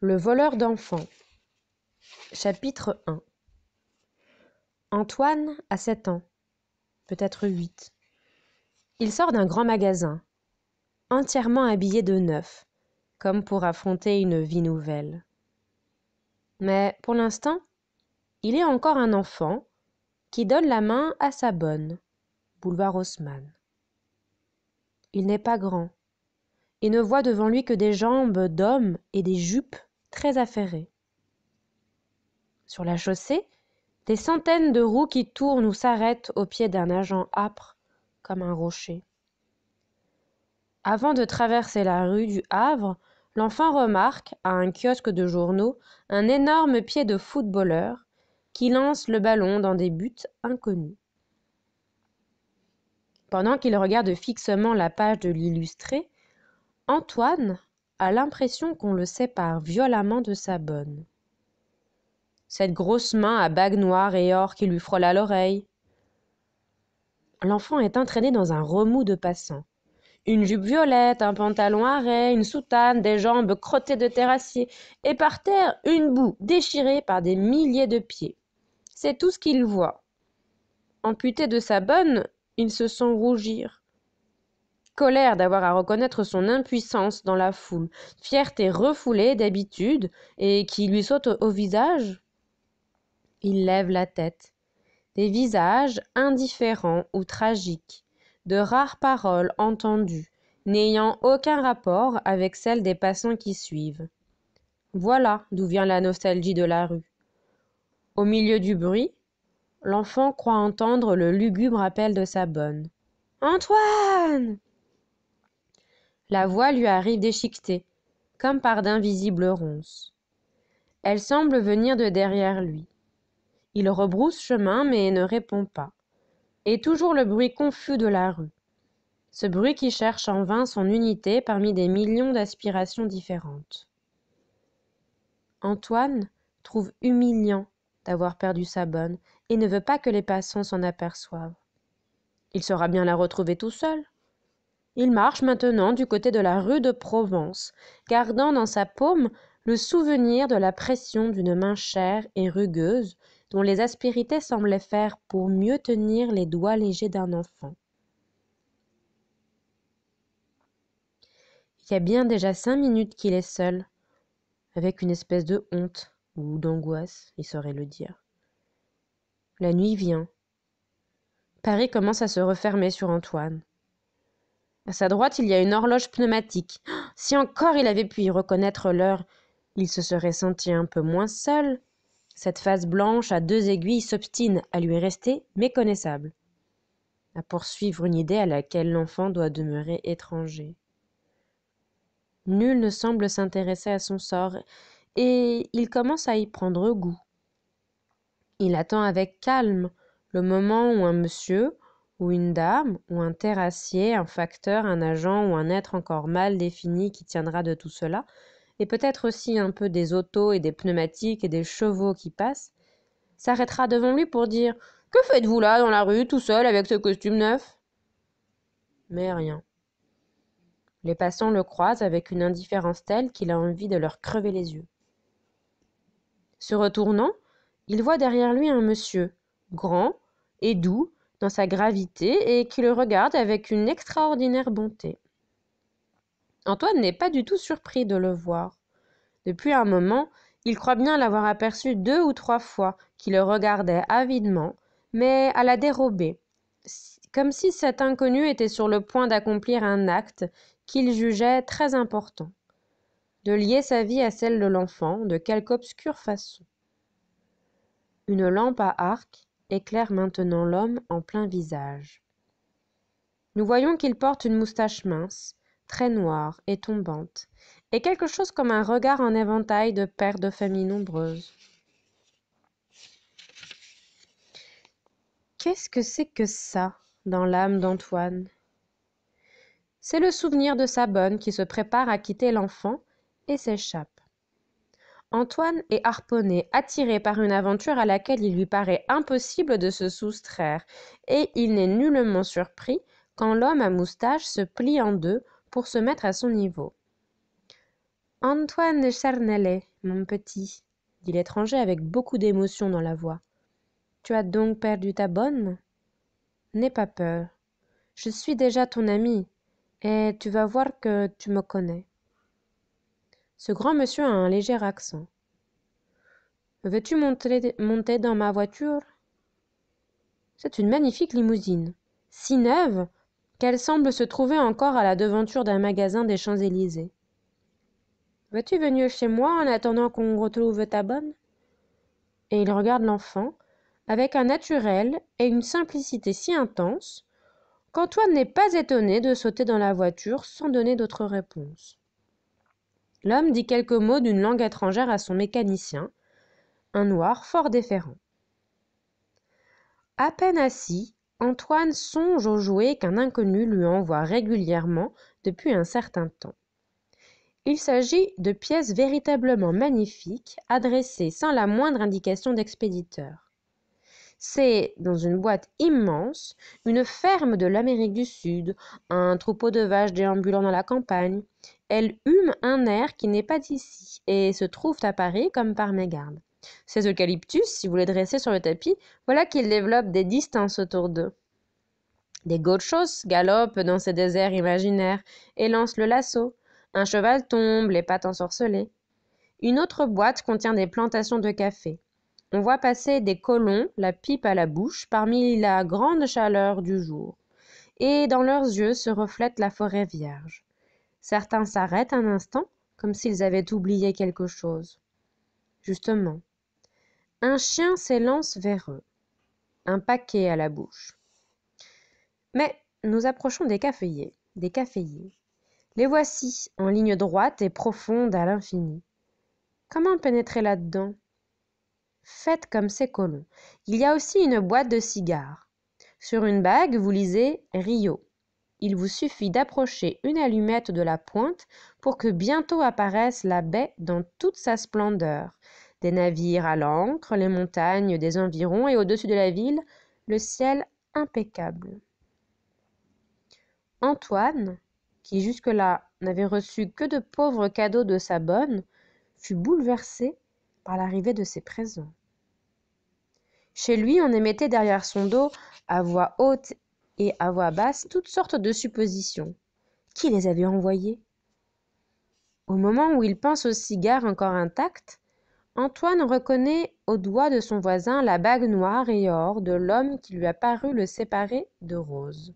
Le voleur d'enfants. Chapitre 1. Antoine a 7 ans, peut-être 8. Il sort d'un grand magasin, entièrement habillé de neuf, comme pour affronter une vie nouvelle. Mais pour l'instant, il est encore un enfant qui donne la main à sa bonne, boulevard Haussmann. Il n'est pas grand et ne voit devant lui que des jambes d'homme et des jupes très affairées. Sur la chaussée, des centaines de roues qui tournent ou s'arrêtent au pied d'un agent âpre comme un rocher. Avant de traverser la rue du Havre, l'enfant remarque, à un kiosque de journaux, un énorme pied de footballeur qui lance le ballon dans des buts inconnus. Pendant qu'il regarde fixement la page de l'illustré, Antoine a l'impression qu'on le sépare violemment de sa bonne. Cette grosse main à bague noire et or qui lui frôle à l'oreille. L'enfant est entraîné dans un remous de passants. Une jupe violette, un pantalon à raies, une soutane, des jambes crottées de terrassier, et par terre, une boue déchirée par des milliers de pieds. C'est tout ce qu'il voit. Amputé de sa bonne, il se sent rougir. Colère d'avoir à reconnaître son impuissance dans la foule, fierté refoulée d'habitude et qui lui saute au visage. Il lève la tête. Des visages indifférents ou tragiques, de rares paroles entendues, n'ayant aucun rapport avec celles des passants qui suivent. Voilà d'où vient la nostalgie de la rue. Au milieu du bruit, l'enfant croit entendre le lugubre appel de sa bonne. « Antoine !» La voix lui arrive déchiquetée, comme par d'invisibles ronces. Elle semble venir de derrière lui. Il rebrousse chemin mais ne répond pas. Et toujours le bruit confus de la rue. Ce bruit qui cherche en vain son unité parmi des millions d'aspirations différentes. Antoine trouve humiliant d'avoir perdu sa bonne et ne veut pas que les passants s'en aperçoivent. Il saura bien la retrouver tout seul. Il marche maintenant du côté de la rue de Provence, gardant dans sa paume le souvenir de la pression d'une main chère et rugueuse dont les aspérités semblaient faire pour mieux tenir les doigts légers d'un enfant. Il y a bien déjà 5 minutes qu'il est seul, avec une espèce de honte ou d'angoisse, il saurait le dire. La nuit vient. Paris commence à se refermer sur Antoine. À sa droite, il y a une horloge pneumatique. Si encore il avait pu y reconnaître l'heure, il se serait senti un peu moins seul. Cette face blanche à 2 aiguilles s'obstine à lui rester méconnaissable, à poursuivre une idée à laquelle l'enfant doit demeurer étranger. Nul ne semble s'intéresser à son sort, et il commence à y prendre goût. Il attend avec calme le moment où un monsieur, ou une dame, ou un terrassier, un facteur, un agent ou un être encore mal défini qui tiendra de tout cela, et peut-être aussi un peu des autos et des pneumatiques et des chevaux qui passent, s'arrêtera devant lui pour dire « Que faites-vous là dans la rue, tout seul, avec ce costume neuf ?» Mais rien. Les passants le croisent avec une indifférence telle qu'il a envie de leur crever les yeux. Se retournant, il voit derrière lui un monsieur, grand et doux dans sa gravité et qui le regarde avec une extraordinaire bonté. Antoine n'est pas du tout surpris de le voir. Depuis un moment, il croit bien l'avoir aperçu 2 ou 3 fois, qui le regardait avidement, mais à la dérobée, comme si cet inconnu était sur le point d'accomplir un acte qu'il jugeait très important, de lier sa vie à celle de l'enfant de quelque obscure façon. Une lampe à arc éclaire maintenant l'homme en plein visage. Nous voyons qu'il porte une moustache mince, très noire et tombante, et quelque chose comme un regard en éventail de pères de familles nombreuses. Qu'est-ce que c'est que ça dans l'âme d'Antoine ? C'est le souvenir de sa bonne qui se prépare à quitter l'enfant et s'échappe. Antoine est harponné, attiré par une aventure à laquelle il lui paraît impossible de se soustraire, et il n'est nullement surpris quand l'homme à moustache se plie en deux pour se mettre à son niveau. Antoine Charnelet, mon petit, dit l'étranger avec beaucoup d'émotion dans la voix. Tu as donc perdu ta bonne? N'aie pas peur. Je suis déjà ton ami, et tu vas voir que tu me connais. Ce grand monsieur a un léger accent. Veux-tu monter dans ma voiture? C'est une magnifique limousine, si neuve qu'elle semble se trouver encore à la devanture d'un magasin des Champs-Élysées. Veux-tu venir chez moi en attendant qu'on retrouve ta bonne? Et il regarde l'enfant avec un naturel et une simplicité si intense qu'Antoine n'est pas étonné de sauter dans la voiture sans donner d'autre réponse. L'homme dit quelques mots d'une langue étrangère à son mécanicien, un noir fort déférent. À peine assis, Antoine songe aux jouets qu'un inconnu lui envoie régulièrement depuis un certain temps. Il s'agit de pièces véritablement magnifiques, adressées sans la moindre indication d'expéditeur. C'est, dans une boîte immense, une ferme de l'Amérique du Sud, un troupeau de vaches déambulant dans la campagne. Elles hument un air qui n'est pas d'ici et se trouvent à Paris comme par mégarde. Ces eucalyptus, si vous les dressez sur le tapis, voilà qu'ils développent des distances autour d'eux. Des gauchos galopent dans ces déserts imaginaires et lancent le lasso. Un cheval tombe, les pattes ensorcelées. Une autre boîte contient des plantations de café. On voit passer des colons, la pipe à la bouche, parmi la grande chaleur du jour. Et dans leurs yeux se reflète la forêt vierge. Certains s'arrêtent un instant, comme s'ils avaient oublié quelque chose. Justement, un chien s'élance vers eux, un paquet à la bouche. Mais nous approchons des caféiers. Les voici, en ligne droite et profonde à l'infini. Comment pénétrer là-dedans? Faites comme ces colons. Il y a aussi une boîte de cigares. Sur une bague, vous lisez Rio. Il vous suffit d'approcher une allumette de la pointe pour que bientôt apparaisse la baie dans toute sa splendeur. Des navires à l'ancre, les montagnes des environs et au-dessus de la ville, le ciel impeccable. Antoine, qui jusque-là n'avait reçu que de pauvres cadeaux de sa bonne, fut bouleversé par l'arrivée de ces présents. Chez lui, on émettait derrière son dos, à voix haute et à voix basse, toutes sortes de suppositions. Qui les avait envoyées? Au moment où il pense au cigare encore intact, Antoine reconnaît au doigt de son voisin la bague noire et or de l'homme qui lui a paru le séparer de Rose.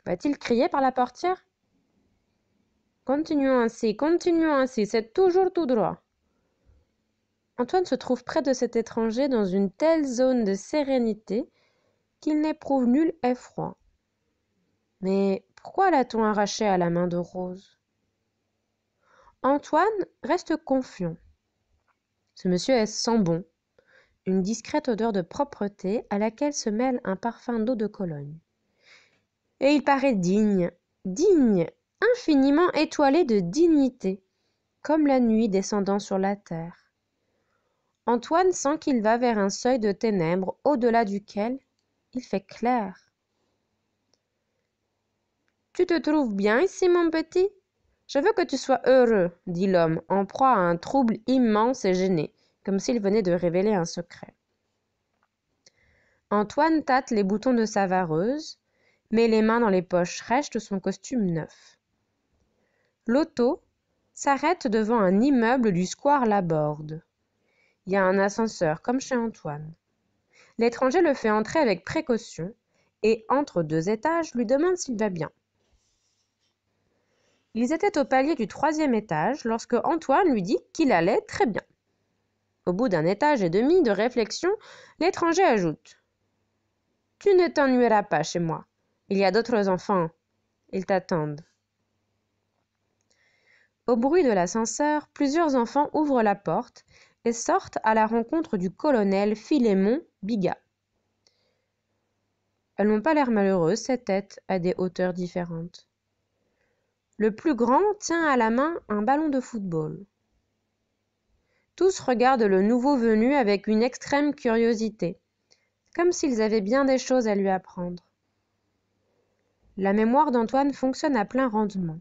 Va-t-il crier par la portière? Continuons ainsi, c'est toujours tout droit. Antoine se trouve près de cet étranger dans une telle zone de sérénité qu'il n'éprouve nul effroi. Mais pourquoi l'a-t-on arraché à la main de Rose? Antoine reste confiant. Ce monsieur sent bon, une discrète odeur de propreté à laquelle se mêle un parfum d'eau de Cologne. Et il paraît digne, infiniment étoilé de dignité, comme la nuit descendant sur la terre. Antoine sent qu'il va vers un seuil de ténèbres au-delà duquel il fait clair. « Tu te trouves bien ici, mon petit? Je veux que tu sois heureux, dit l'homme, en proie à un trouble immense et gêné, comme s'il venait de révéler un secret. Antoine tâte les boutons de sa vareuse, met les mains dans les poches rêches de son costume neuf. L'auto s'arrête devant un immeuble du square Laborde. Il y a un ascenseur, comme chez Antoine. L'étranger le fait entrer avec précaution et, entre deux étages, lui demande s'il va bien. Ils étaient au palier du 3e étage lorsque Antoine lui dit qu'il allait très bien. Au bout d'un étage et demi de réflexion, l'étranger ajoute « Tu ne t'ennuieras pas chez moi. Il y a d'autres enfants. Ils t'attendent. » Au bruit de l'ascenseur, plusieurs enfants ouvrent la porte et sortent à la rencontre du colonel Philémon Bigat. Elles n'ont pas l'air malheureuses, ces têtes à des hauteurs différentes. Le plus grand tient à la main un ballon de football. Tous regardent le nouveau venu avec une extrême curiosité, comme s'ils avaient bien des choses à lui apprendre. La mémoire d'Antoine fonctionne à plein rendement.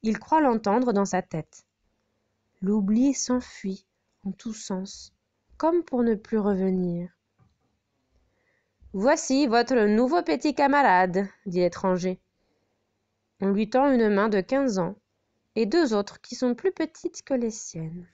Il croit l'entendre dans sa tête. L'oubli s'enfuit en tous sens, comme pour ne plus revenir. Voici votre nouveau petit camarade, dit l'étranger. On lui tend une main de 15 ans et deux autres qui sont plus petites que les siennes.